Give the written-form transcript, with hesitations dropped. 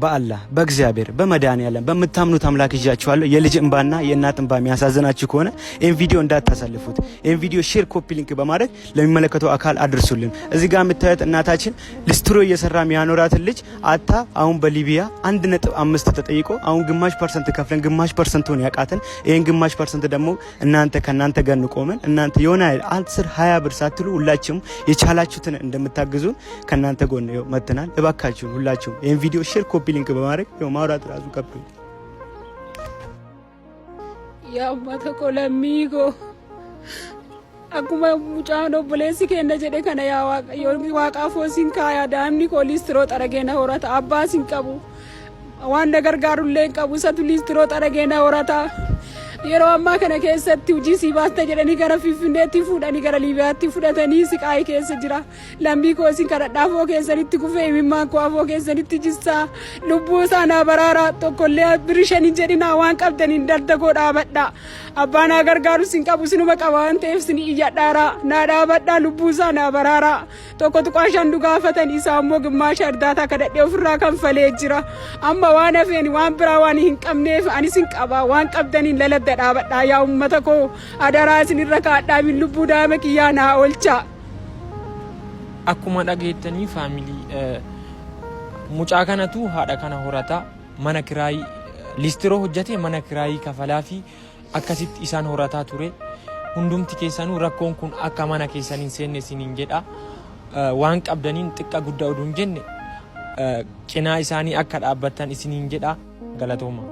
በአላህ በእግዚአብሔር በመድኃኒዓለም በምታምኑት አምላክ ይዣችኋለሁ። የልጅ እንባና የእናት እንባ የሚያሳዝናችሁ ከሆነ ይህን ቪዲዮ እንዳታሳልፉት። ይህን ቪዲዮ ሼር፣ ኮፒ ሊንክ በማድረግ ለሚመለከተው አካል አድርሱልን። እዚህ ጋር የምታዩት እናታችን ሊስትሮ እየሰራ የሚያኖራትን ልጅ አታ አሁን በሊቢያ 1.5 ተጠይቆ አሁን ግማሽ ፐርሰንት ከፍለን ግማሽ ፐርሰንቱን ያቃተን ይህን ግማሽ ፐርሰንት ደግሞ ከእናንተ ጋር እንቆመን እናንተ የሆነ 10-20 ብር ሳትሉ ሁላችሁም የቻላችሁትን እንደምታግዙን ከእናንተ ጎን መጥተናል። እባካችሁን ሁላችሁም ይህን ቪዲዮ ሼር፣ ኮፒ ሊንክ በማድረግ ማውራት ራሱ ከብዱ ያው ማተቆለሚጎ akkuma mucaan obboleessi keenya jedhe kana yaa waaqaafoo sin kaaya daa'imni koo liistiroo xarageena horata abbaa sin qabu waan na gargaarullee hin qabu isatu liistiroo xarageena horata yeroo ammaa kana keessatti hojii sii baasta jedhanii gara Finfinneetti fuudhanii gara Liibiyaatti fudhatanii siqaayii keessa jira. Lambii koo isin kadhadhaa afoo keessanitti kufee imimmaan koo afoo keessanitti jissaa lubbuu isaa naa baraaraa tokkollee birri shanii jedhinaa waan qabdaniin daldagoo dhaabadhaa. Abbaa naa gargaaru sin qabu sinuma qaba waan ta'eef sin iyyadhaaraa naa dhaabadhaa lubbuu isaa naa baraaraa. Tokko tuqaa shan dhugaafatan isaa immoo gimmaasha ardaataa kadhadhee ofirraa kanfalee jira. Amma waan hafeen waan biraa waan hin qabneef ani sin qabaa waan qabdaniin laladda dhaabadhaa yaa uummata koo adaraa isinirra kaadhaa min lubbuu daa'ima kiyyaa naa oolchaa. Akkuma dhageettanii faamilii mucaa kanatu haadha kana horataa mana kiraayii liistiroo hojjatee mana kiraayii kafalaa fi akkasitti isaan horataa ture. Hundumti keessanuu rakkoon kun akka mana keessaniin seenne isiniin jedha. Waan qabdaniin xiqqa guddaa oduu hin jenne cinaa isaanii akka dhaabbattan isiniin jedha. Galatooma.